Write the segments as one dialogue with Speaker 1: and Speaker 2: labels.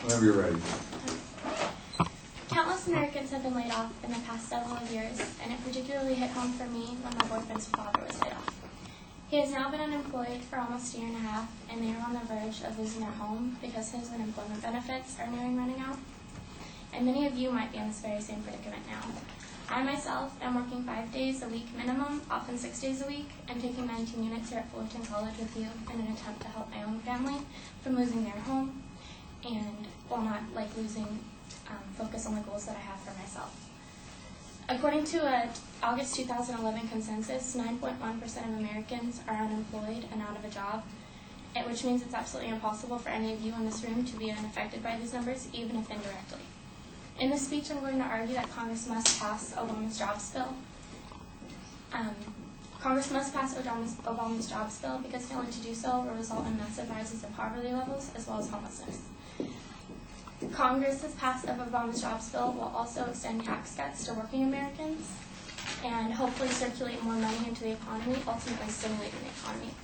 Speaker 1: Whenever you're ready.
Speaker 2: Countless Americans have been laid off in the past several years, and it particularly hit home for me when my boyfriend's father was laid off. He has now been unemployed for almost a year and a half, and they are on the verge of losing their home because his unemployment benefits are nearing running out. And many of you might be in this very same predicament now. I myself am working 5 days a week minimum, often 6 days a week, and taking 19 units here at Fullerton College with you in an attempt to help my own family from losing their home, and while not losing focus on the goals that I have for myself. According to a August 2011 consensus, 9.1% of Americans are unemployed and out of a job, which means it's absolutely impossible for any of you in this room to be unaffected by these numbers, even if indirectly. In this speech, I'm going to argue that Congress must pass Obama's jobs bill. Congress must pass Obama's jobs bill because failing to do so will result in massive rises in poverty levels as well as homelessness. Congress's passage of Obama's jobs bill will also extend tax cuts to working Americans and hopefully circulate more money into the economy, ultimately stimulating the economy.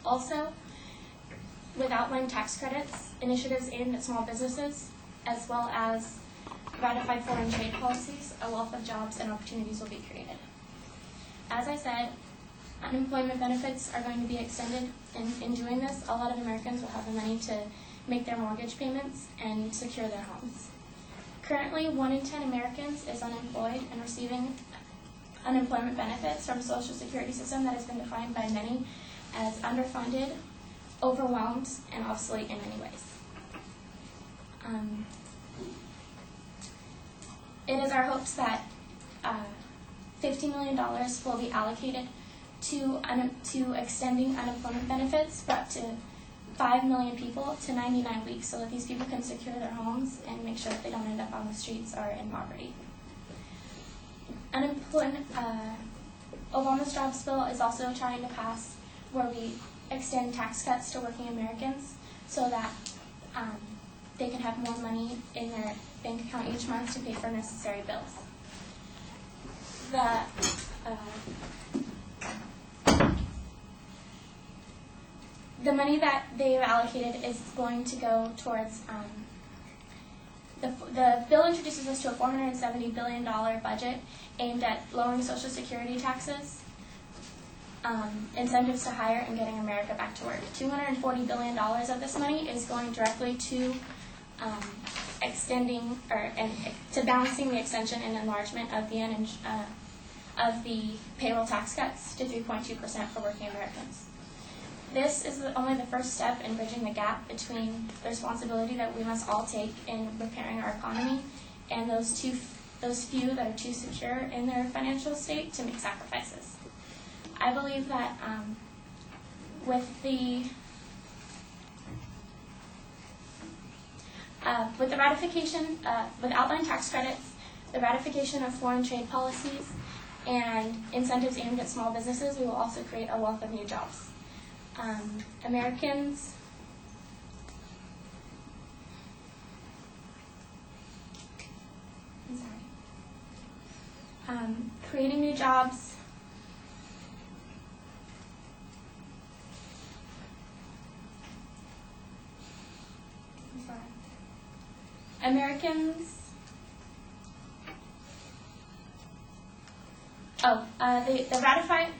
Speaker 2: Also, with outlined tax credits, initiatives aimed at small businesses, as well as ratified foreign trade policies, a wealth of jobs and opportunities will be created. As I said, unemployment benefits are going to be extended. In doing this, a lot of Americans will have the money to make their mortgage payments and secure their homes. Currently, 1 in 10 Americans is unemployed and receiving unemployment benefits from a social security system that has been defined by many as underfunded, overwhelmed, and obsolete in many ways. It is our hopes that $50 million will be allocated to extending unemployment benefits for up to 5 million people to 99 weeks so that these people can secure their homes and make sure that they don't end up on the streets or in poverty. Obama's jobs bill is also trying to pass where we extend tax cuts to working Americans so that they can have more money in their bank account each month to pay for necessary bills. The money that they've allocated is going to go towards, the bill introduces us to a $470 billion budget aimed at lowering Social Security taxes, incentives to hire, and getting America back to work. $240 billion of this money is going directly to to balancing the extension and enlargement of the payroll tax cuts to 3.2% for working Americans. This is only the first step in bridging the gap between the responsibility that we must all take in repairing our economy and those few that are too secure in their financial state to make sacrifices. I believe that with the ratification, with outlined tax credits, the ratification of foreign trade policies, and incentives aimed at small businesses, we will also create a wealth of new jobs. Creating new jobs,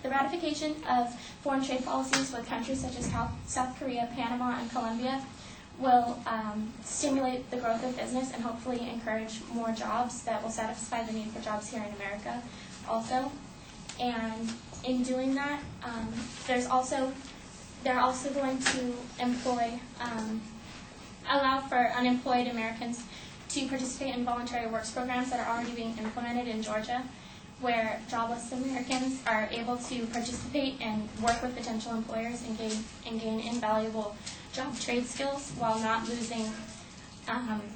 Speaker 2: the ratification of foreign trade policies with countries such as South Korea, Panama, and Colombia will stimulate the growth of business and hopefully encourage more jobs that will satisfy the need for jobs here in America also. And in doing that, they're also going to allow for unemployed Americans to participate in voluntary works programs that are already being implemented in Georgia, where jobless Americans are able to participate and work with potential employers and gain invaluable job trade skills while not losing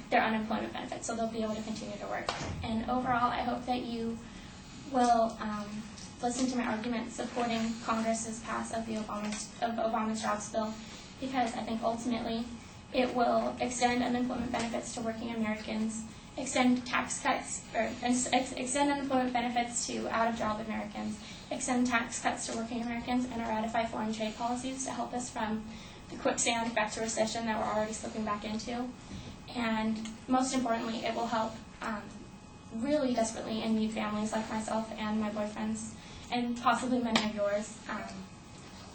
Speaker 2: their unemployment benefits, so they'll be able to continue to work. And overall, I hope that you will listen to my argument supporting Congress's pass of Obama's jobs bill, because I think ultimately it will extend unemployment benefits to working Americans, extend tax cuts, or extend unemployment benefits to out-of-job Americans, extend tax cuts to working Americans, and ratify foreign trade policies to help us from the quicksand back to recession that we're already slipping back into. and most importantly, it will help really desperately in need families like myself and my boyfriend's, and possibly many of yours,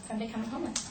Speaker 2: from becoming homeless.